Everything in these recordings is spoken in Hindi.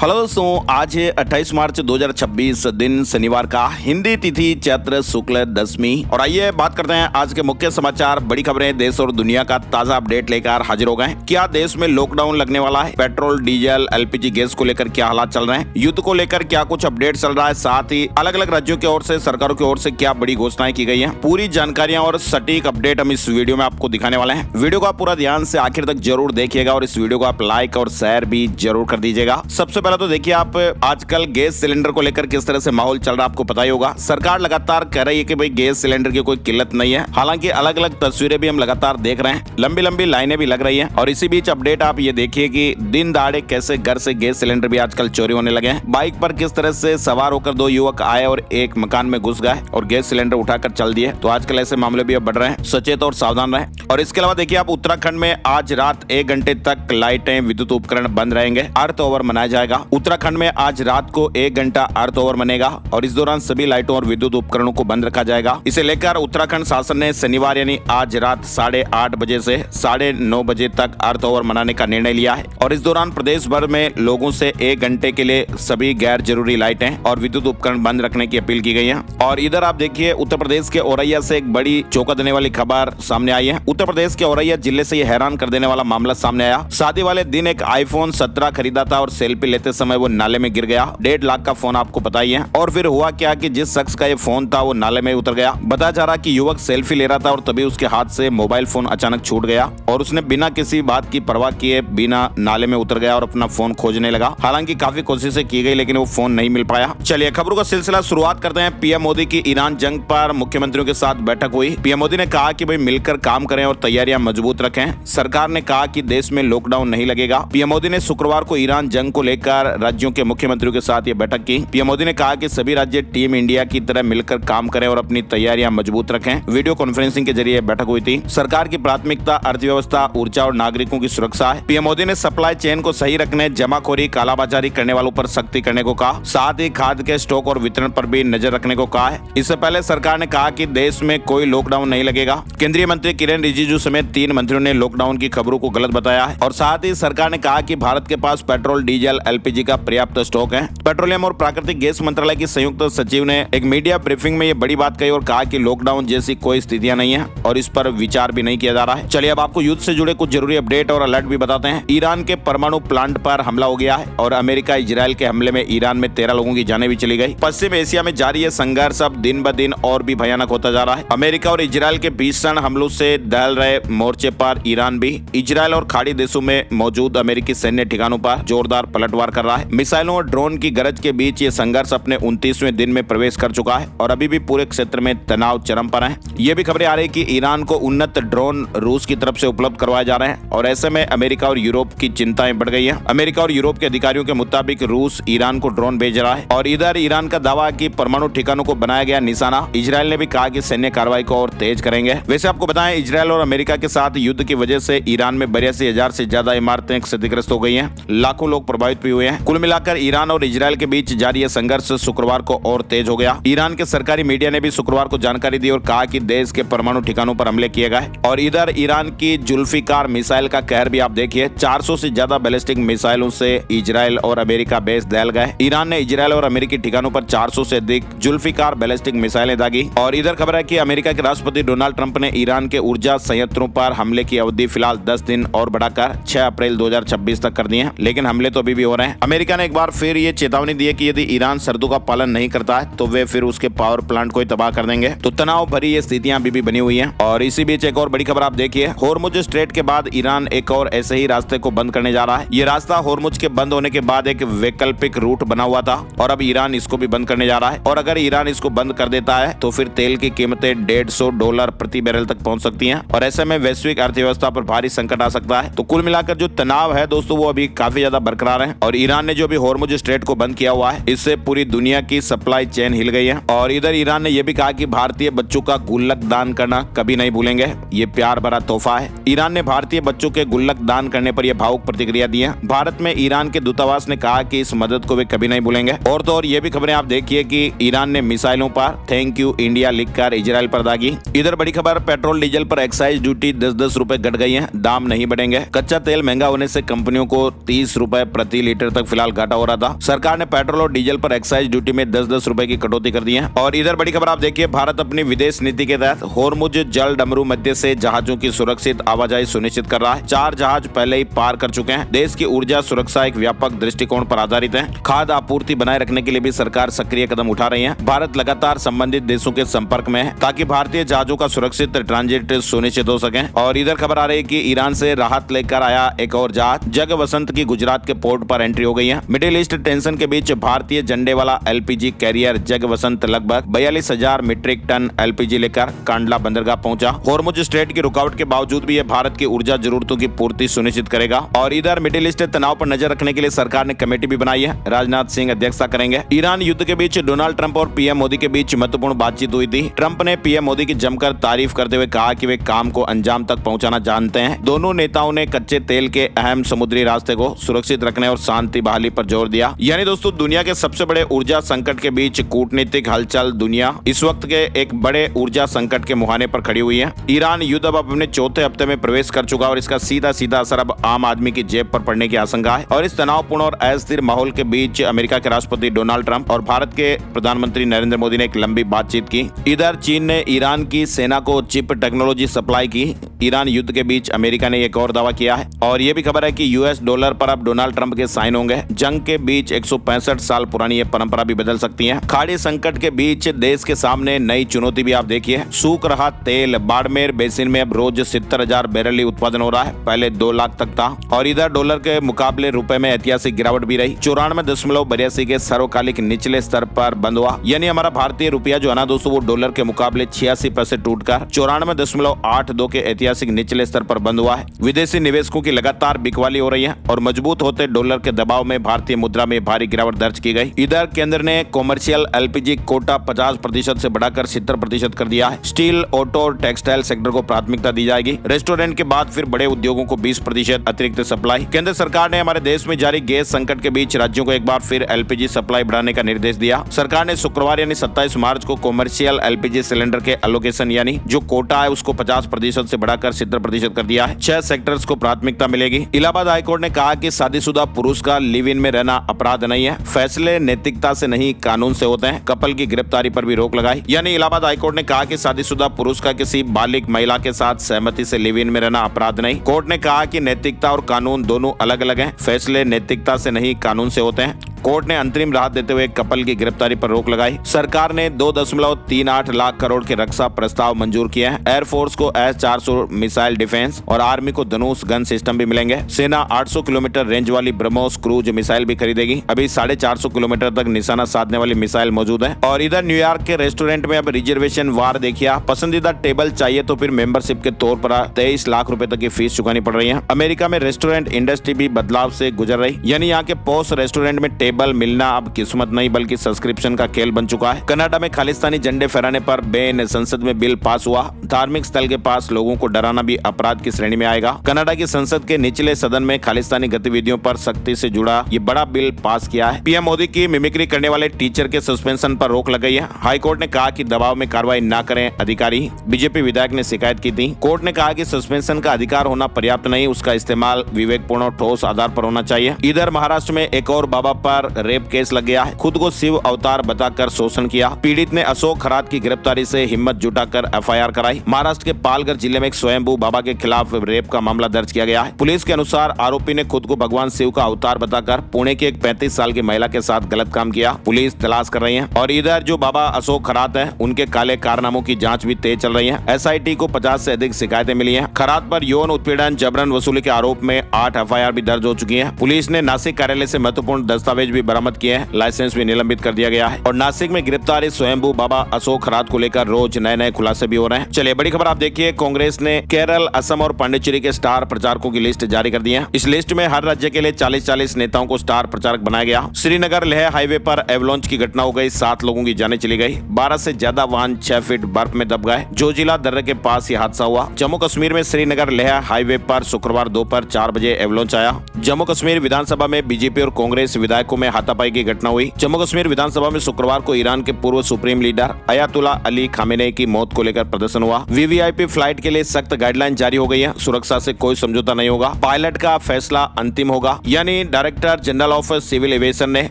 हेलो दोस्तों, आज है 28 मार्च 2026 दिन शनिवार का, हिंदी तिथि चैत्र शुक्ल दशमी। और आइए बात करते हैं आज के मुख्य समाचार, बड़ी खबरें देश और दुनिया का ताजा अपडेट लेकर हाजिर हो गए। क्या देश में लॉकडाउन लगने वाला है? पेट्रोल डीजल एलपीजी गैस को लेकर क्या हालात चल रहे हैं? युद्ध को लेकर क्या कुछ अपडेट चल रहा है? साथ ही अलग अलग राज्यों की ओर से, सरकारों की ओर से क्या बड़ी घोषणाएं की गई है? पूरी जानकारियां और सटीक अपडेट हम इस वीडियो में आपको दिखाने वाले हैं। वीडियो को आप पूरा ध्यान से आखिर तक जरूर देखिएगा और इस वीडियो को आप लाइक और शेयर भी जरूर कर दीजिएगा। सबसे पहले तो देखिए, आप आजकल गैस सिलेंडर को लेकर किस तरह से माहौल चल रहा है आपको पता ही होगा। सरकार लगातार कह रही है कि भाई गैस सिलेंडर की कोई किल्लत नहीं है। हालांकि अलग अलग तस्वीरें भी हम लगातार देख रहे हैं, लंबी लंबी लाइनें भी लग रही हैं। और इसी बीच अपडेट आप ये देखिए कि दिन दहाड़े कैसे घर से गैस सिलेंडर भी आजकल चोरी होने लगे हैं। बाइक पर किस तरह से सवार होकर दो युवक आए और एक मकान में घुस गए और गैस सिलेंडर उठाकर चल दिए। तो आजकल ऐसे मामले भी अब बढ़ रहे हैं, सचेत और सावधान रहें। और इसके अलावा देखिए, आप उत्तराखंड में आज रात 1 घंटे तक लाइटें, विद्युत उपकरण बंद रहेंगे। अर्थ ओवर मनाया जाएगा। उत्तराखंड में आज रात को 1 घंटा अर्थ ओवर मनेगा और इस दौरान सभी लाइटों और विद्युत उपकरणों को बंद रखा जाएगा। इसे लेकर उत्तराखंड शासन ने शनिवार यानी आज रात 8:30 बजे से 9:30 बजे तक अर्थ ओवर मनाने का निर्णय लिया है। और इस दौरान प्रदेश भर में लोगों से 1 घंटे के लिए सभी गैर जरूरी लाइटें और विद्युत उपकरण बंद रखने की अपील की गई है। और इधर आप देखिए, उत्तर प्रदेश के औरैया से एक बड़ी चौंका देने वाली खबर सामने आई है। उत्तर प्रदेश के औरैया जिले से ये हैरान कर देने वाला मामला सामने आया। शादी वाले दिन एक iPhone 17 खरीदा था और सेल्फी लेते समय वो नाले में गिर गया। 1.5 लाख का फोन आपको पता ही है। और फिर हुआ क्या कि जिस शख्स का ये फोन था वो नाले में उतर गया। बताया जा रहा कि युवक सेल्फी ले रहा था और तभी उसके हाथ से मोबाइल फोन अचानक छूट गया और उसने बिना किसी बात की परवाह किए बिना नाले में उतर गया और अपना फोन खोजने लगा। हालांकि काफी कोशिशें की गई लेकिन वो फोन नहीं मिल पाया। चलिए खबरों का सिलसिला शुरुआत करते हैं। पीएम मोदी की ईरान जंग पर मुख्यमंत्रियों के साथ बैठक हुई। पीएम मोदी ने कहा कि भाई मिलकर काम करें और तैयारियां मजबूत रखें। सरकार ने कहा कि देश में लॉकडाउन नहीं लगेगा। पीएम मोदी ने शुक्रवार को ईरान जंग को लेकर राज्यों के मुख्यमंत्रियों के साथ ये बैठक की। पीएम मोदी ने कहा कि सभी राज्य टीम इंडिया की तरह मिलकर काम करें और अपनी तैयारियां मजबूत रखें। वीडियो कॉन्फ्रेंसिंग के जरिए बैठक हुई थी। सरकार की प्राथमिकता अर्थव्यवस्था, ऊर्जा और नागरिकों की सुरक्षा है। पीएम मोदी ने सप्लाई चेन को सही रखने, जमाखोरी, कालाबाजारी करने वालों पर सख्ती करने को कहा। साथ ही खाद्य के स्टॉक और वितरण पर भी नजर रखने को कहा है। इससे पहले सरकार ने कहा कि देश में कोई लॉकडाउन नहीं लगेगा। केंद्रीय मंत्री किरेन रिजिजू समेत 3 मंत्रियों ने लॉकडाउन की खबरों को गलत बताया है। और साथ ही सरकार ने कहा कि भारत के पास पेट्रोल, डीजल, एलपीजी का पर्याप्त स्टॉक है। पेट्रोलियम और प्राकृतिक गैस मंत्रालय की संयुक्त सचिव ने एक मीडिया ब्रीफिंग में ये बड़ी बात कही और कहा कि लॉकडाउन जैसी कोई स्थितियां नहीं है और इस पर विचार भी नहीं किया जा रहा है। चलिए अब आपको युद्ध से जुड़े कुछ जरूरी अपडेट और अलर्ट भी बताते हैं। ईरान के परमाणु प्लांट पर हमला हो गया है और अमेरिका इजरायल के हमले में ईरान में 13 लोगों की जानें भी चली गई। पश्चिम एशिया में जारी ये संघर्ष अब दिन ब दिन और भी भयानक होता जा रहा है। अमेरिका और इजरायल के भीषण हमलों से दहल रहे मोर्चे पर ईरान भी इजरायल और खाड़ी देशों में मौजूद अमेरिकी सैन्य ठिकानों पर जोरदार पलटवार कर रहा है। मिसाइलों और ड्रोन की गरज के बीच ये संघर्ष अपने 29वें दिन में प्रवेश कर चुका है और अभी भी पूरे क्षेत्र में तनाव चरम पर है। ये भी खबरें आ रही कि ईरान को उन्नत ड्रोन रूस की तरफ से उपलब्ध करवाए जा रहे हैं और ऐसे में अमेरिका और यूरोप की चिंताएं बढ़ गई हैं। अमेरिका और यूरोप के अधिकारियों के मुताबिक रूस ईरान को ड्रोन भेज रहा है और इधर ईरान का दावा कि परमाणु ठिकानों को बनाया गया निशाना। इजरायल ने भी कहा कि सैन्य कार्रवाई को और तेज करेंगे। वैसे आपको बताएं, इजरायल और अमेरिका के साथ युद्ध की वजह से ईरान में 82,000 से ज्यादा इमारतें क्षतिग्रस्त हो गई हैं। लाखों लोग प्रभावित भी हुए हैं। कुल मिलाकर ईरान और इजरायल के बीच जारी यह संघर्ष शुक्रवार को और तेज हो गया। ईरान के सरकारी मीडिया ने भी शुक्रवार को जानकारी दी और कहा कि देश के परमाणु ठिकानों पर हमले किए गए। और इधर ईरान की जुल्फिकार मिसाइल का कहर भी आप देखिए। 400 से ज्यादा बैलिस्टिक मिसाइलों से इजरायल और अमेरिका बेस दहल गए। ईरान ने इजरायल और अमेरिकी ठिकानों पर 400 से अधिक जुल्फिकार बैलिस्टिक मिसाइलें दागी। और इधर खबर है कि अमेरिका के राष्ट्रपति डोनाल्ड ट्रंप ने ईरान के ऊर्जा संयंत्रों पर हमले की अवधि फिलहाल 10 दिन और बढ़ाकर 6 अप्रैल 2026 तक कर दी है। लेकिन हमले तो अभी भी हो रहे हैं। अमेरिका ने एक बार फिर ये चेतावनी दी है कि यदि ईरान शर्तों का पालन नहीं करता है तो वे फिर उसके पावर प्लांट को ही तबाह कर देंगे। तो तनाव भरी ये स्थितियां अभी भी बनी हुई हैं। और इसी बीच एक और बड़ी खबर आप देखिए, होर्मुज स्ट्रेट के बाद ईरान एक और ऐसे ही रास्ते को बंद करने जा रहा है। ये रास्ता होर्मुज के बंद होने के बाद एक वैकल्पिक रूट बना हुआ था और अब ईरान इसको भी बंद करने जा रहा है। और अगर ईरान इसको बंद कर देता है तो फिर तेल की कीमतें $150 प्रति बैरल तक पहुंच सकती हैं और ऐसे में वैश्विक अर्थव्यवस्था पर भारी संकट आ सकता है। तो कुल मिलाकर जो तनाव है दोस्तों वो अभी काफी ज्यादा बरकरार है। और ईरान ने जो भी होर्मुज स्ट्रेट को बंद किया हुआ है इससे पूरी दुनिया की सप्लाई चेन हिल गई है। और इधर ईरान ने यह भी कहा कि भारतीय बच्चों का गुल्लक दान करना कभी नहीं भूलेंगे। ये प्यार भरा तोहफा है। ईरान ने भारतीय बच्चों के गुल्लक दान करने पर यह भावुक प्रतिक्रिया दी है। भारत में ईरान के दूतावास ने कहा कि इस मदद को वे कभी नहीं भूलेंगे। और तो और ये भी खबरें आप देखिए कि ईरान ने मिसाइलों पर थैंक यू इंडिया लिखकर इजरायल पर दागी। इधर बड़ी खबर, पेट्रोल डीजल पर एक्साइज ड्यूटी 10-10 रुपए घट गई है। दाम नहीं बढ़ेंगे। कच्चा तेल महंगा होने से कंपनियों को 30 रुपए प्रति लीटर तक फिलहाल घाटा हो रहा था। सरकार ने पेट्रोल और डीजल पर एक्साइज ड्यूटी में 10-10 रुपए की कटौती कर दी है। और इधर बड़ी खबर आप देखिए, भारत अपनी विदेश नीति के तहत होर्मुज जल डमरू मध्य से जहाजों की सुरक्षित आवाजाही सुनिश्चित कर रहा है। 4 जहाज पहले ही पार कर चुके हैं। देश की ऊर्जा सुरक्षा एक व्यापक दृष्टिकोण पर आधारित है। खाद्य आपूर्ति बनाए रखने के लिए भी सरकार सक्रिय कदम उठा रही है। भारत लगातार संबंधित देशों के संपर्क में है ताकि भारतीय जहाजों का सुरक्षित ट्रांजिट सुनिश्चित हो सके। और इधर खबर आ रही है कि ईरान से राहत लेकर आया एक और जहाज जग वसंत की गुजरात के पोर्ट पर एंट्री हो गई है। मिडिल ईस्ट टेंशन के बीच भारतीय झंडे वाला एलपीजी कैरियर जग वसंत लगभग 42,000 मीट्रिक टन एलपीजी लेकर कांडला बंदरगाह पहुंचा। होर्मुज स्ट्रेट की रुकावट के बावजूद भी यह भारत की ऊर्जा जरूरतों की पूर्ति सुनिश्चित करेगा। और इधर मिडिल ईस्ट तनाव पर नजर रखने के लिए सरकार ने कमेटी भी बनाई है। राजनाथ सिंह अध्यक्षता करेंगे। ईरान युद्ध के बीच डोनाल्ड ट्रंप और पीएम मोदी के बीच महत्वपूर्ण बातचीत हुई थी। ट्रंप ने पीएम मोदी की जमकर तारीफ करते हुए कहा कि वे काम को अंजाम तक पहुंचाना जानते हैं। दोनों नेताओं ने कच्चे तेल के अहम समुद्री रास्ते को सुरक्षित रखने और शांति बहाली पर जोर दिया। यानी दोस्तों, दुनिया के सबसे बड़े ऊर्जा संकट के बीच कूटनीतिक हलचल दुनिया इस वक्त के एक बड़े ऊर्जा संकट के मुहाने पर खड़ी हुई है। ईरान युद्ध अब अपने चौथे हफ्ते में प्रवेश कर चुका और इसका सीधा सीधा असर अब आम आदमी की जेब पर पड़ने की आशंका है। और इस तनावपूर्ण और अस्थिर माहौल के बीच अमेरिका के राष्ट्रपति डोनाल्ड ट्रंप और भारत के प्रधानमंत्री नरेंद्र मोदी ने एक लंबी बातचीत की। इधर चीन ने ईरान की सेना को चिप टेक्नोलॉजी सप्लाई की। ईरान युद्ध के बीच अमेरिका ने एक और दावा किया है। और यह भी खबर है कि यूएस डॉलर पर अब डोनाल्ड ट्रंप के साइन होंगे। जंग के बीच 165 साल पुरानी ये परंपरा भी बदल सकती है। खाड़ी संकट के बीच देश के सामने नई चुनौती भी आप देखिए। सूख रहा तेल। बाड़मेर बेसिन में अब रोज 70,000 बैरल ही उत्पादन हो रहा है, पहले 2 लाख तक था। और इधर डॉलर के मुकाबले रुपए में ऐतिहासिक गिरावट भी रही। 94.82 के सर्वकालिक निचले स्तर पर बंद हुआ। यानी हमारा भारतीय रुपया जो है ना दोस्तों, वो डॉलर के मुकाबले 86 पैसे टूटकर 94.82 के ऐतिहासिक निचले स्तर पर बंद हुआ है। विदेशी निवेशकों की लगातार बिकवाली हो रही है और मजबूत होते डॉलर के दबाव में भारतीय मुद्रा में भारी गिरावट दर्ज की गई। इधर केंद्र ने कॉमर्शियल एलपीजी कोटा 50% से बढ़ाकर 70% कर दिया है। स्टील, ऑटो और टेक्सटाइल सेक्टर को प्राथमिकता दी जाएगी। रेस्टोरेंट के बाद फिर बड़े उद्योगों को 20% अतिरिक्त सप्लाई। केंद्र सरकार ने हमारे देश में जारी गैस संकट के बीच राज्यों को एक बार फिर एलपीजी सप्लाई बढ़ाने का निर्देश दिया। सरकार ने शुक्रवार यानी 27 मार्च को कॉमर्शियल एलपीजी सिलेंडर के एलोकेशन यानी जो कोटा है उसको 50% से बढ़ाकर 70% कर दिया है। 6 सेक्टर्स को प्राथमिकता मिलेगी। इलाहाबाद हाईकोर्ट ने कहा कि शादीशुदा पुरुष का लिव इन में रहना अपराध नहीं है। फैसले नैतिकता से नहीं कानून से होते हैं। कपल की गिरफ्तारी पर भी रोक लगाई। यानी इलाहाबाद हाईकोर्ट ने कहा कि शादीशुदा पुरुष का किसी बालिग महिला के साथ सहमति से लिव इन में रहना अपराध नहीं। कोर्ट ने कहा कि नैतिकता और कानून दोनों अलग अलग हैं। फैसले नैतिकता से नहीं कानून से होते हैं। कोर्ट ने अंतरिम राहत देते हुए कपल की गिरफ्तारी पर रोक लगाई। सरकार ने 2.38 लाख करोड़ के रक्षा प्रस्ताव मंजूर किए हैं। एयरफोर्स को S-400 मिसाइल डिफेंस और आर्मी को धनुष गन सिस्टम भी मिलेंगे। सेना 800 किलोमीटर रेंज वाली ब्रह्मोस क्रूज मिसाइल भी खरीदेगी। अभी 450 किलोमीटर तक निशाना साधने वाली मिसाइल मौजूद है। और इधर न्यूयॉर्क के रेस्टोरेंट में अब रिजर्वेशन वार देखिए। पसंदीदा टेबल चाहिए तो फिर मेंबरशिप के तौर पर 23 लाख रुपए तक की फीस चुकानी पड़ रही है। अमेरिका में रेस्टोरेंट इंडस्ट्री भी बदलाव से गुजर रही। यानी यहाँ के पॉश रेस्टोरेंट में टेबल मिलना अब किस्मत नहीं बल्कि सब्सक्रिप्शन का खेल बन चुका है। कनाडा में खालिस्तानी झंडे फहराने पर बैन। संसद में बिल पास हुआ। धार्मिक स्थल के पास लोगों को डराना भी अपराध की श्रेणी में आएगा। कनाडा की संसद के निचले सदन में खालिस्तानी गतिविधियों पर सख्ती से जुड़ा ये बड़ा बिल पास किया है। पीएम मोदी की मिमिक्री करने वाले टीचर के सस्पेंशन पर रोक लग गई है। हाईकोर्ट ने कहा कि दबाव में कार्रवाई न करें अधिकारी। बीजेपी विधायक ने शिकायत की थी। कोर्ट ने कहा कि सस्पेंशन का अधिकार होना पर्याप्त नहीं, उसका इस्तेमाल विवेकपूर्ण और ठोस आधार पर होना चाहिए। इधर महाराष्ट्र में एक और बाबा पर रेप केस लग गया है। खुद को शिव अवतार बताकर शोषण किया। पीड़ित ने अशोक खरात की गिरफ्तारी से हिम्मत जुटाकर एफआईआर कराई। महाराष्ट्र के पालघर जिले में एक स्वयंभू बाबा के खिलाफ रेप का मामला दर्ज किया गया है। पुलिस के अनुसार आरोपी ने खुद को भगवान शिव का अवतार बताकर पुणे की एक 35 साल की महिला के साथ गलत काम किया। पुलिस तलाश कर रही है। और इधर जो बाबा अशोक खरात है उनके काले कारनामों की जांच भी तेज चल रही है। एसआईटी को 50 से अधिक शिकायतें मिली हैं। खरात पर यौन उत्पीड़न, जबरन वसूली के आरोप में 8 एफआईआर भी दर्ज हो चुकी है। पुलिस ने नासिक कार्यालय से महत्वपूर्ण दस्तावेज भी बरामद किए हैं। लाइसेंस भी निलंबित कर दिया गया है। और नासिक में गिरफ्तार स्वयंभू बाबा अशोक खरात को लेकर रोज नए नए खुलासे भी हो रहे हैं। चलिए बड़ी खबर आप देखिए, कांग्रेस ने केरल, असम और पांडिचेरी के स्टार प्रचारकों की लिस्ट जारी कर दी है। इस लिस्ट में हर राज्य के लिए 40-40 नेताओं को स्टार प्रचारक बनाया गया। श्रीनगर लेह हाईवे पर एवलांच की घटना हो गई। 7 लोगों की जानें चली गई। 12 से ज्यादा वाहन 6 फीट बर्फ में दब गए। जोजिला दर्रे के पास यह हादसा हुआ। जम्मू कश्मीर में श्रीनगर लेह हाईवे पर शुक्रवार दोपहर 4 बजे एवलांच आया। जम्मू कश्मीर विधानसभा में बीजेपी और कांग्रेस विधायकों में हाथापाई की घटना हुई। जम्मू कश्मीर विधानसभा में शुक्रवार को ईरान के पूर्व supreme leader Ayatollah Ali Khamenei की मौत को लेकर प्रदर्शन हुआ। वीवीआईपी फ्लाइट के लिए सख्त गाइडलाइन जारी हो गई है। सुरक्षा से कोई समझौता नहीं होगा। पायलट का फैसला अंतिम होगा। यानी director general of civil aviation ने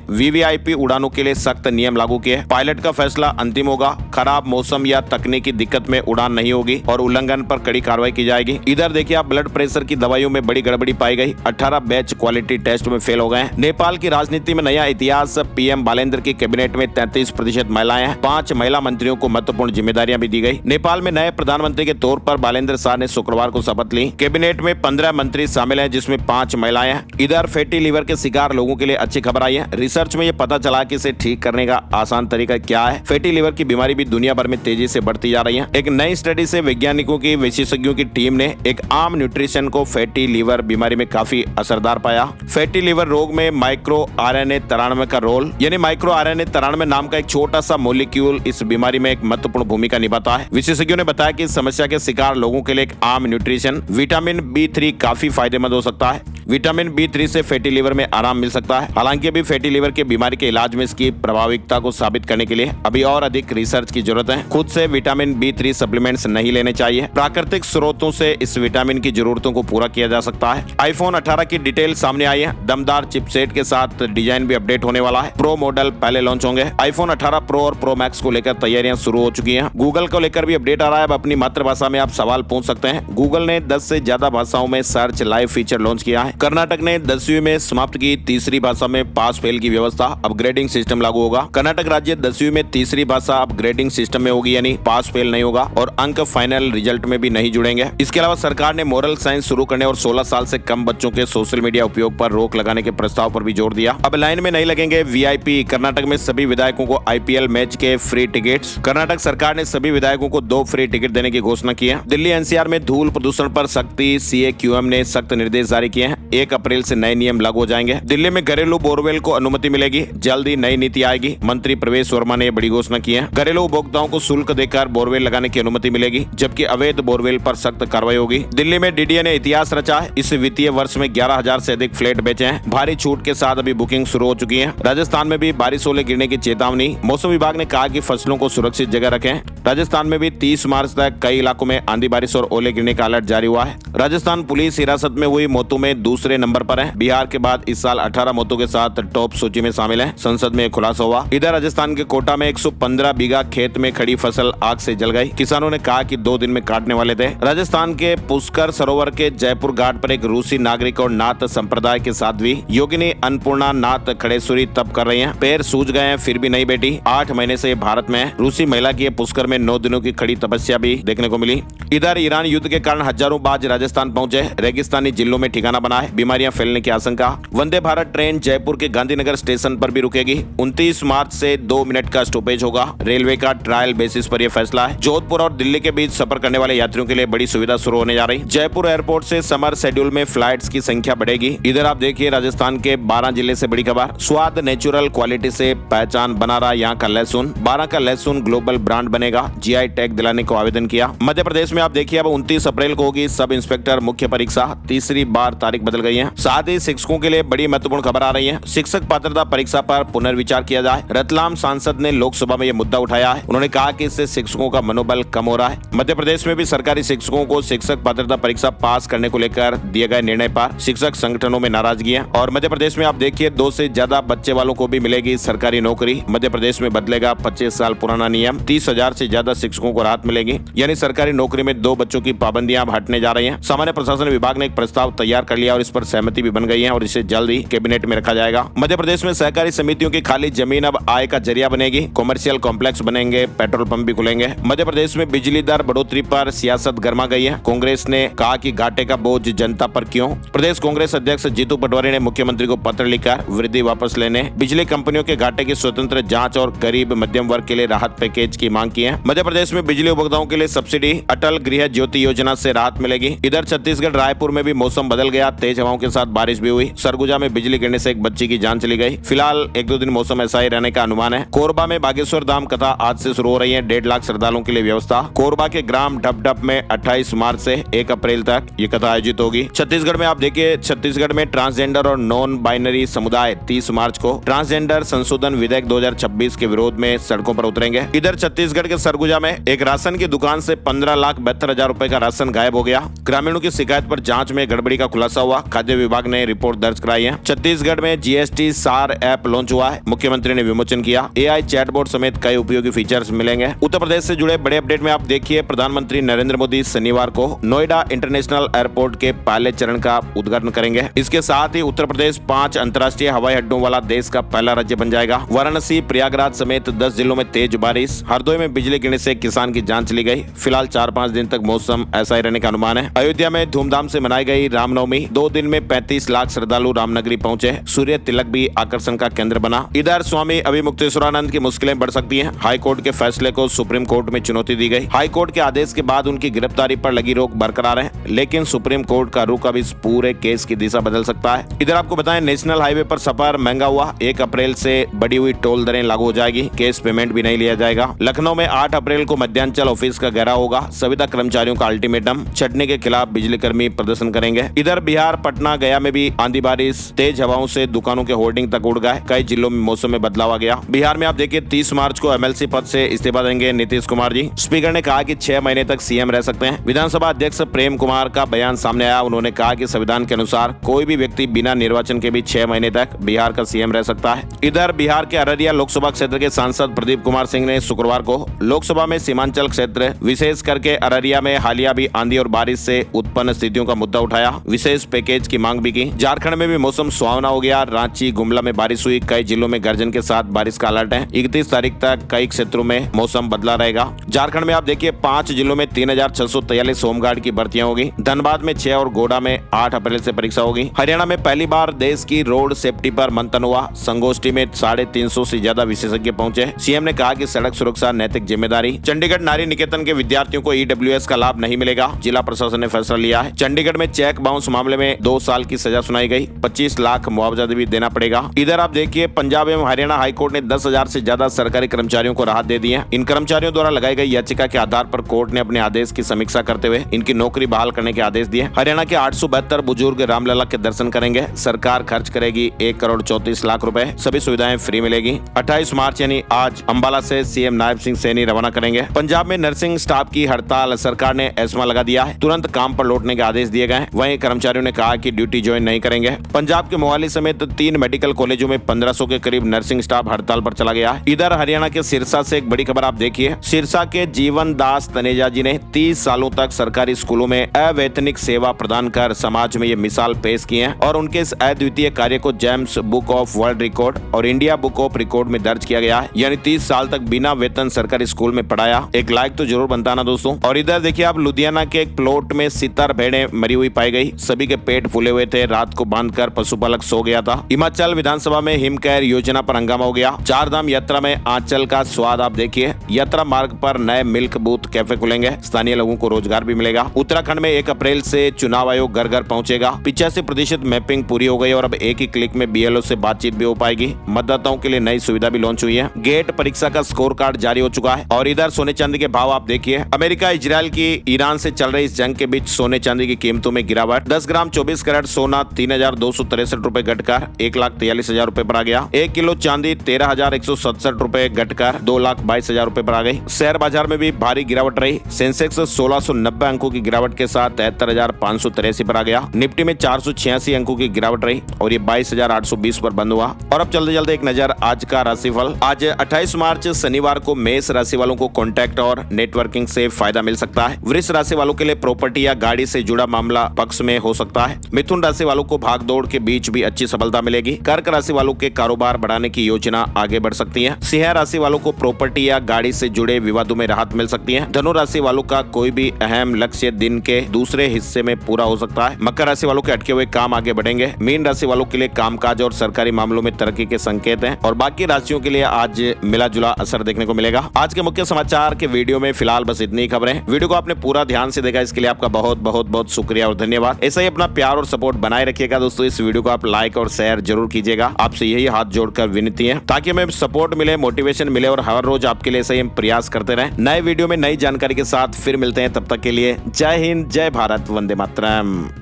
वीवीआईपी उड़ानों के लिए सख्त नियम लागू किए। पायलट का फैसला अंतिम होगा। खराब मौसम या तकनीकी दिक्कत में उड़ान नहीं होगी और उल्लंघन पर कड़ी कार्रवाई की जाएगी। इधर देखिए आप, ब्लड प्रेशर की दवाइयों में बड़ी गड़बड़ी पाई गई। 18 बैच क्वालिटी टेस्ट में फेल हो गए। नेपाल की राजनीति में नया इतिहास। पीएम बालेंद्र की कैबिनेट में 33% महिलाएं हैं। 5 महिला मंत्रियों को महत्वपूर्ण जिम्मेदारियां भी दी गई। नेपाल में नए प्रधानमंत्री के तौर पर बालेंद्र शाह ने शुक्रवार को शपथ ली। कैबिनेट में 15 मंत्री शामिल हैं, जिसमें 5 महिलाएं हैं। इधर फैटी लीवर के शिकार लोगों के लिए अच्छी खबर आई है। रिसर्च में ये पता चला कि इसे ठीक करने का आसान तरीका क्या है। फैटी लीवर की बीमारी भी दुनिया भर में तेजी से बढ़ती जा रही है। एक नई स्टडी से वैज्ञानिकों की विशेषज्ञों की टीम ने एक आम न्यूट्रिशन को फैटी लीवर बीमारी में काफी असरदार पाया। फैटी लीवर रोग में माइक्रो आरएनए 93 का रोल, यानी माइक्रो आरएनए 93 नाम का एक छोटा सा मॉलिक्यूल इस बीमारी में एक महत्वपूर्ण भूमिका निभाता है। विशेषज्ञों ने बताया कि इस समस्या के शिकार लोगों के लिए एक आम न्यूट्रिशन विटामिन B3 काफी फायदेमंद हो सकता है। विटामिन B3 से फैटी लीवर में आराम मिल सकता है। हालांकि अभी फैटी लीवर की बीमारी के इलाज में इसकी प्रभाविकता को साबित करने के लिए अभी और अधिक रिसर्च की जरूरत है। खुद से विटामिन B3 सप्लीमेंट्स नहीं लेने चाहिए। प्राकृतिक स्रोतों से इस विटामिन की जरूरतों को पूरा किया जा सकता है। आईफोन 18 की डिटेल सामने आई है। दमदार चिपसेट के साथ डिजाइन भी अपडेट होने वाला है। प्रो मॉडल पहले लॉन्च होंगे। आईफोन 18 प्रो और प्रो मैक्स को लेकर तैयारियां शुरू हो चुकी हैं। गूगल को लेकर भी अपडेट आ रहा है। अब अपनी मातृभाषा में आप सवाल पूछ सकते हैं। गूगल ने 10 से ज्यादा भाषाओं में सर्च लाइव फीचर लॉन्च किया है। कर्नाटक ने 10वीं में समाप्त की तीसरी भाषा में पास फेल की व्यवस्था। अपग्रेडिंग सिस्टम लागू होगा। कर्नाटक राज्य 10वीं में तीसरी भाषा अपग्रेडिंग सिस्टम में होगी, यानी पास फेल नहीं होगा और अंक फाइनल रिजल्ट में भी नहीं जुड़ेंगे। इसके अलावा सरकार ने मोरल साइंस शुरू करने और 16 साल से कम बच्चों के सोशल मीडिया उपयोग पर रोक लगाने के प्रस्ताव पर भी जोर दिया। अब लाइन में नहीं लगेंगे वीआईपी। कर्नाटक में सभी विधायकों को आईपीएल मैच के फ्री टिकट्स। कर्नाटक सरकार ने सभी विधायकों को 2 फ्री टिकट देने की घोषणा की है। दिल्ली एनसीआर में धूल प्रदूषण पर सख्ती। सीएक्यूएम ने सख्त निर्देश जारी किए हैं। 1 अप्रैल से नए नियम लागू हो जाएंगे। दिल्ली में घरेलू बोरवेल को अनुमति मिलेगी। जल्द ही नई नीति आएगी। मंत्री प्रवेश वर्मा ने बड़ी घोषणा की है। घरेलू उपभोक्ताओं को शुल्क देकर बोरवेल लगाने की अनुमति मिलेगी, जबकि अवैध बोरवेल पर सख्त कार्रवाई होगी। दिल्ली में डीडीए ने इतिहास रचा है। इस वित्तीय वर्ष में 11,000 से अधिक फ्लैट बेचे हैं। भारी छूट के साथ अभी बुकिंग शुरू हो चुकी है। राजस्थान में भी बारिश ओले गिरने की चेतावनी। मौसम विभाग ने कहा कि फसलों को सुरक्षित जगह रखें। राजस्थान में भी 30 मार्च तक कई इलाकों में आंधी बारिश और ओले गिरने का अलर्ट जारी हुआ है। राजस्थान पुलिस हिरासत में हुई मौतों में दूसरे नंबर पर है। बिहार के बाद इस साल 18 मौतों के साथ टॉप सूची में शामिल है। संसद में खुलासा हुआ। इधर राजस्थान के कोटा में 115 बीघा खेत में खड़ी फसल आग से जल गई। किसानों ने कहा कि 2 दिन में काटने वाले थे। राजस्थान के पुष्कर सरोवर के जयपुर घाट पर एक रूसी नागरिक और नाथ संप्रदाय के साध्वी योगिनी अन्नपूर्णा नाथ खड़ेश्वरी तप कर रही हैं। पैर सूज गए हैं फिर भी नहीं बैठी। 8 महीने से भारत में है। रूसी महिला की पुष्कर में 9 दिनों की खड़ी तपस्या भी देखने को मिली। इधर ईरान युद्ध के कारण हजारों बाज राजस्थान पहुंचे। रेगिस्तानी जिलों में ठिकाना बना है। बीमारियां फैलने की आशंका। वंदे भारत ट्रेन जयपुर के गांधीनगर स्टेशन पर भी रुकेगी। 29 मार्च से 2 मिनट का स्टॉपेज होगा। रेलवे का ट्रायल बेसिस पर यह फैसला है। जोधपुर और दिल्ली के बीच सफर करने वाले यात्रियों के लिए बड़ी सुविधा शुरू होने जा रही। जयपुर एयरपोर्ट से समर शेड्यूल में फ्लाइट्स की संख्या बढ़ेगी। इधर आप देखिए राजस्थान के 12 जिले से बड़ी खबर। स्वाद नेचुरल क्वालिटी से पहचान बना रहा यहाँ का लहसुन। 12 का लहसुन ग्लोबल ब्रांड बनेगा। जीआई टैग दिलाने को आवेदन किया। मध्य प्रदेश में आप देखिए अब 29 अप्रैल को होगी सब इंस्पेक्टर मुख्य परीक्षा। तीसरी बार तारीख बदल गई है। साथ ही शिक्षकों के लिए बड़ी महत्वपूर्ण खबर आ रही है। शिक्षक पात्रता परीक्षा पर पुनर्विचार किया जाए। रतलाम सांसद ने लोकसभा में यह मुद्दा उठाया है। उन्होंने कहा कि इससे शिक्षकों का मनोबल कम हो रहा है। मध्य प्रदेश में भी सरकारी शिक्षकों को शिक्षक पात्रता परीक्षा पास करने को लेकर दिए गए निर्णय पर शिक्षक संगठनों में नाराजगी है। और मध्य प्रदेश में आप देखिए 2 से ज्यादा बच्चे वालों को भी मिलेगी सरकारी नौकरी। मध्य प्रदेश में बदलेगा 25 साल पुराना नियम। 30,000 से ज्यादा शिक्षकों को राहत मिलेगी। यानी सरकारी नौकरी में 2 बच्चों की पाबंदियां अब हटने जा रही हैं। सामान्य प्रशासन विभाग ने एक प्रस्ताव तैयार कर लिया और इस पर सहमति भी बन गई है और इसे जल्द ही कैबिनेट में रखा जाएगा। मध्य प्रदेश में सहकारी समितियों की खाली जमीन अब आय का जरिया बनेगी। कॉमर्शियल कॉम्प्लेक्स बनेंगे। पेट्रोल पंप भी खुलेंगे। मध्य प्रदेश में बिजली दर बढ़ोतरी पर सियासत गर्मा गई है। कांग्रेस ने कहा कि घाटे का बोझ जनता पर क्यों। प्रदेश कांग्रेस अध्यक्ष जीतू पटवारी ने मुख्यमंत्री को पत्र लिखकर वृद्धि वापस लेने, बिजली कंपनियों के घाटे की स्वतंत्र जांच और गरीब मध्यम वर्ग के लिए राहत पैकेज की मांग की है। मध्य प्रदेश में बिजली उपभोक्ताओं के लिए सब्सिडी, अटल गृह ज्योति योजना से राहत मिलेगी। इधर छत्तीसगढ़ रायपुर में भी मौसम बदल गया। तेज हवाओं के साथ बारिश भी हुई। सरगुजा में बिजली गिरने से एक बच्ची की जान चली गई। फिलहाल 1-2 दिन मौसम ऐसा ही रहने का अनुमान है। कोरबा में बागेश्वर धाम कथा आज से शुरू हो रही है। 1.5 लाख श्रद्धालुओं के लिए व्यवस्था। कोरबा के ग्राम डपडप में 28 मार्च से 1 अप्रैल तक ये कथा आयोजित होगी। छत्तीसगढ़ में आप देखिए, छत्तीसगढ़ में ट्रांसजेंडर और नॉन बाइनरी समुदाय 30 मार्च को ट्रांसजेंडर संशोधन विधेयक 2026 के विरोध में सड़कों पर उतरेंगे। इधर छत्तीसगढ़ के सरगुजा में एक राशन की दुकान से 15,72,000 रुपए का राशन गायब हो गया। ग्रामीणों की शिकायत पर जांच में गड़बड़ी का खुलासा हुआ। खाद्य विभाग ने रिपोर्ट दर्ज कराई है। छत्तीसगढ़ में जीएसटी सार ऐप लॉन्च हुआ है, मुख्यमंत्री ने विमोचन किया। AI चैटबॉट समेत कई उपयोगी फीचर्स मिलेंगे। उत्तर प्रदेश से जुड़े बड़े अपडेट में आप देखिए, प्रधानमंत्री नरेंद्र मोदी शनिवार को नोएडा इंटरनेशनल एयरपोर्ट के पहले चरण का उद्घाटन करेंगे। इसके साथ ही उत्तर प्रदेश 5 अंतर्राष्ट्रीय हवाई अड्डों वाला देश का पहला राज्य बन जाएगा। वाराणसी, प्रयागराज समेत 10 जिलों में तेज बारिश। हरदोई में बिजली गिरने से किसान की जान चली गई। फिलहाल 4-5 दिन तक मौसम ऐसा ही रहने का अनुमान है। अयोध्या में धूमधाम से मनाई गई रामनवमी। 2 दिन में 35 लाख श्रद्धालु रामनगरी पहुंचे। सूर्य तिलक भी आकर्षण का केंद्र बना। इधर स्वामी अभिमुक्तेश्वरानंद की मुश्किलें बढ़ सकती हैं। हाई कोर्ट के फैसले को सुप्रीम कोर्ट में चुनौती दी गई। हाई कोर्ट के आदेश के बाद उनकी गिरफ्तारी पर लगी रोक बरकरार है, लेकिन सुप्रीम कोर्ट का रुख अब इस पूरे केस की दिशा बदल सकता है। इधर आपको बताएं, नेशनल हाईवे पर सफर महंगा हुआ। 1 अप्रैल से बढ़ी हुई टोल दरें लागू हो जाएगी। कैश पेमेंट भी नहीं लिया जाएगा। लखनऊ में 8 अप्रैल को मध्यांचल ऑफिस का घेराव होगा। संविदा कर्मचारियों का अल्टीमेटम। छटने के खिलाफ बिजली कर्मी प्रदर्शन करेंगे। इधर बिहार, पटना, गया में भी आंधी बारिश, तेज हवाओं से दुकानों के होर्डिंग तक उड़ गए। कई जिलों में मौसम में बदलाव आ गया। बिहार में आप देखिए, 30 मार्च को MLC पद से इस्तीफा देंगे नीतीश कुमार जी। स्पीकर ने कहा कि 6 महीने तक CM रह सकते हैं। विधानसभा अध्यक्ष प्रेम कुमार का बयान सामने आया। उन्होंने कहा कि संविधान के अनुसार कोई भी व्यक्ति बिना निर्वाचन के भी 6 महीने तक बिहार का CM रह सकता है। इधर बिहार के अररिया लोकसभा क्षेत्र के सांसद प्रदीप कुमार सिंह ने शुक्रवार को लोकसभा में सीमांचल क्षेत्र, विशेष करके अररिया में हालिया भी आंधी और बारिश से उत्पन्न स्थितियों का मुद्दा उठाया। विशेष पैकेज की मांग भी की। झारखंड में भी मौसम सुहावना हो गया। रांची, गुमला में बारिश हुई। कई जिलों में गर्जन के साथ बारिश का अलर्ट है। 31 तारीख तक कई क्षेत्रों में मौसम बदला रहेगा। झारखंड में आप देखिए, 5 जिलों में 3,643 होमगार्ड की भर्तियां होगी। धनबाद में 6 और गोडा में 8 अप्रैल से परीक्षा होगी। हरियाणा में पहली बार देश की रोड सेफ्टी पर मंथन हुआ। संगोष्ठी में 350 से ज्यादा विशेषज्ञ पहुंचे। CM ने कहा कि सड़क सुरक्षा नैतिक जिम्मेदारी। चंडीगढ़ नारी निकेतन के विद्यार्थियों को EWS का लाभ नहीं मिलेगा। जिला प्रशासन ने फैसला लिया है। चंडीगढ़ में चेक बाउंस मामले में 2 साल की सजा सुनाई गई। 25 लाख मुआवजा भी देना पड़ेगा। इधर आप देखिए, पंजाब एवं हरियाणा हाईकोर्ट ने 10,000 से ज्यादा सरकारी कर्मचारियों को राहत दे दी है। इन कर्मचारियों द्वारा लगाई गई याचिका के आधार पर कोर्ट ने अपने आदेश की समीक्षा करते हुए इनकी नौकरी बहाल करने के आदेश दिए। हरियाणा के 872 बुजुर्ग रामलला के दर्शन करेंगे। सरकार खर्च करेगी 1,34,00,000 रुपए। सभी सुविधाएं फ्री मिलेगी। 28 मार्च यानी आज अंबाला से CM नायब सिंह सैनी रवाना करेंगे। पंजाब में नर्सिंग स्टाफ की हड़ताल, सरकार ने एस्मा लगा दिया है। तुरंत काम पर लौटने के आदेश दिए गए। वहीं कर्मचारियों ने कहा कि ड्यूटी ज्वाइन नहीं करेंगे। पंजाब के मोहाली समेत 3 मेडिकल कॉलेजों में 1500 के करीब नर्सिंग स्टाफ हड़ताल पर चला गया है। इधर हरियाणा के सिरसा से एक बड़ी खबर आप देखिए। सिरसा के जीवन दास तनेजा जी ने 30 सालों तक सरकारी स्कूलों में अवैतनिक सेवा प्रदान कर समाज में ये मिसाल पेश की है और उनके इस अद्वितीय कार्य को James book of world record और इंडिया बुक ऑफ रिकॉर्ड में दर्ज किया गया है। यानी 30 साल तक बिना वेतन सरकारी स्कूल में पढ़ाया। एक लाइक तो जरूर बनता ना दोस्तों। और इधर देखिए आप, लुधियाना के एक प्लॉट में 70 भेड़ें मरी हुई पाई गई। सभी के पेट फूले हुए थे। रात को बांधकर पशुपालक सो गया था। हिमाचल विधानसभा में हिम केयर योजना पर हंगामा हो गया। 4 धाम यात्रा में आंचल का स्वाद आप देखिए। यात्रा मार्ग पर नए मिल्क बूथ कैफे खुलेंगे। स्थानीय लोगों को रोजगार भी मिलेगा। उत्तराखंड में 1 अप्रैल से चुनाव आयोग घर घर पहुंचेगा। 85% मैपिंग पूरी हो गई और अब एक ही क्लिक में BLO से बातचीत भी हो पाएगी। मतदाताओं के लिए नई सुविधा भी लॉन्च हुई है। गेट परीक्षा का स्कोर कार्ड जारी हो चुका है। और इधर सोने चांदी के भाव आप देखिए। अमेरिका इजरायल की ईरान से चल रही इस जंग के बीच सोने चांदी की कीमतों में गिरावट। 10 ग्राम 24 कैरेट सोना 3,263 रुपए घटकर 1,43,000 रुपए पर आ गया। 1 किलो चांदी 13,167 रुपए घटकर 2,22,000 रुपए पर आ गई। शेयर बाजार में भी भारी गिरावट रही। सेंसेक्स 1690 अंकों की गिरावट के साथ 73,583 पर आ गया। निफ्टी में 486 अंकों की गिरावट रही और ये 22,820 पर बंद हुआ। और अब चलते चलते एक नजर आज का राशिफल। आज 28 मार्च शनिवार को मेष राशि वालों को कॉन्टैक्ट और नेटवर्किंग से फायदा मिल सकता है। वृष राशि वालों के लिए प्रॉपर्टी या गाड़ी से जुड़ा मामला पक्ष में हो सकता है। मिथुन राशि वालों को भागदौड़ के बीच भी अच्छी सफलता मिलेगी। कर्क राशि वालों के कारोबार बढ़ाने की योजना आगे बढ़ सकती है। सिंह राशि वालों को प्रॉपर्टी या गाड़ी से जुड़े विवादों में राहत मिल सकती है। धनु राशि वालों का कोई भी अहम लक्ष्य दिन के दूसरे हिस्से में पूरा हो सकता है। मकर राशि वालों के अटके हुए काम आगे बढ़ेंगे। मीन राशि वालों के लिए कामकाज और सरकारी मामलों में तरक्की के संकेत हैं और बाकी राशियों के लिए आज मिला जुला असर देखने को मिलेगा। आज के मुख्य समाचार के वीडियो में फिलहाल बस इतनी ही खबरें। वीडियो को आपने पूरा ध्यान से देखा, इसके लिए आपका बहुत बहुत बहुत शुक्रिया और धन्यवाद। ऐसा ही अपना प्यार और सपोर्ट बनाए रखिएगा दोस्तों। इस वीडियो को आप लाइक और शेयर जरूर कीजिएगा। आपसे यही हाथ जोड़कर विनती है ताकि हमें सपोर्ट मिले, मोटिवेशन मिले और हर रोज आपके लिए ऐसा ही हम प्रयास करते रहें। नए वीडियो में नई जानकारी के साथ फिर मिलते हैं। तब तक के लिए जय हिंद, जय भारत, वंदे मातरम।